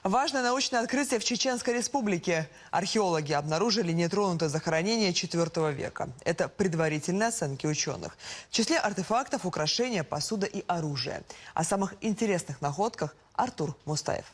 Важное научное открытие в Чеченской Республике. Археологи обнаружили нетронутое захоронение IV века. Это предварительные оценки ученых. В числе артефактов, украшения, посуда и оружие. О самых интересных находках Артур Мустаев.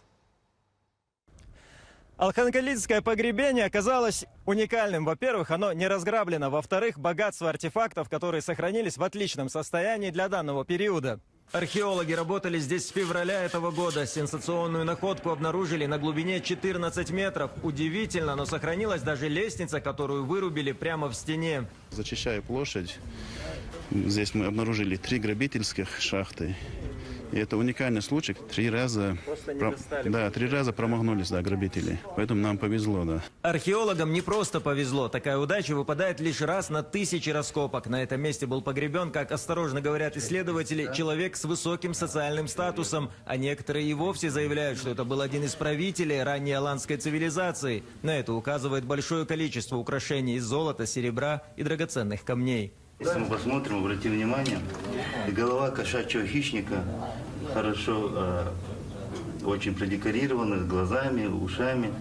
Алханкалидское погребение оказалось уникальным. Во-первых, оно не разграблено. Во-вторых, богатство артефактов, которые сохранились в отличном состоянии для данного периода. Археологи работали здесь с февраля этого года. Сенсационную находку обнаружили на глубине 14 метров. Удивительно, но сохранилась даже лестница, которую вырубили прямо в стене. Зачищая площадь, здесь мы обнаружили 3 грабительских шахты. И это уникальный случай. 3 раза промахнулись, грабители. Поэтому нам повезло, да. Археологам не просто повезло. Такая удача выпадает лишь раз на тысячи раскопок. На этом месте был погребен, как осторожно говорят исследователи, человек с высоким социальным статусом. А некоторые и вовсе заявляют, что это был один из правителей ранней аланской цивилизации. На это указывает большое количество украшений из золота, серебра и драгоценных камней. Если мы посмотрим, обратим внимание, голова кошачьего хищника хорошо, очень продекорирована, с глазами, ушами.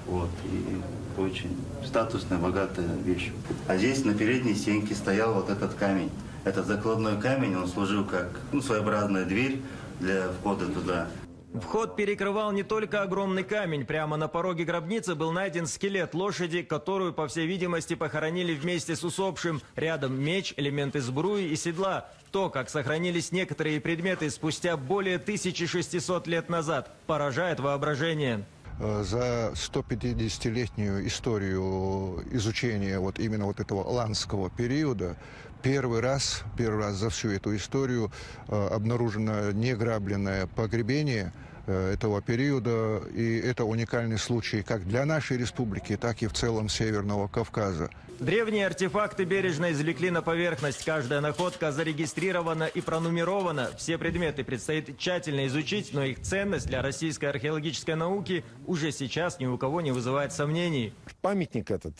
Вот, и очень статусная, богатая вещь. А здесь на передней стенке стоял вот этот камень. Этот закладной камень, он служил как своеобразная дверь для входа туда. Вход перекрывал не только огромный камень. Прямо на пороге гробницы был найден скелет лошади, которую, по всей видимости, похоронили вместе с усопшим. Рядом меч, элементы сбруи и седла. То, как сохранились некоторые предметы спустя более 1600 лет назад, поражает воображение. За 150-летнюю историю изучения именно этого аланского периода первый раз за всю эту историю обнаружено неграбленное погребение этого периода. И это уникальный случай как для нашей республики, так и в целом Северного Кавказа. Древние артефакты бережно извлекли на поверхность. Каждая находка зарегистрирована и пронумерована. Все предметы предстоит тщательно изучить, но их ценность для российской археологической науки уже сейчас ни у кого не вызывает сомнений. Памятник этот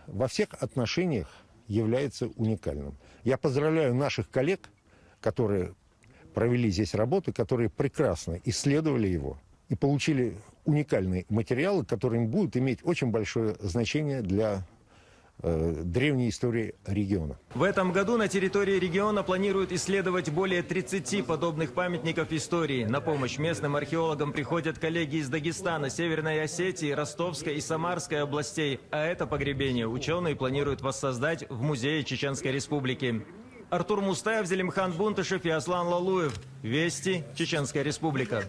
во всех отношениях является уникальным. Я поздравляю наших коллег, которые провели здесь работы, которые прекрасно исследовали его и получили уникальные материалы, которые будут иметь очень большое значение для древней истории региона. В этом году на территории региона планируют исследовать более 30 подобных памятников истории. На помощь местным археологам приходят коллеги из Дагестана, Северной Осетии, Ростовской и Самарской областей. А это погребение ученые планируют воссоздать в Музее Чеченской Республики. Артур Мустаев, Зелимхан Бунтышев и Аслан Лалуев. Вести. Чеченская Республика.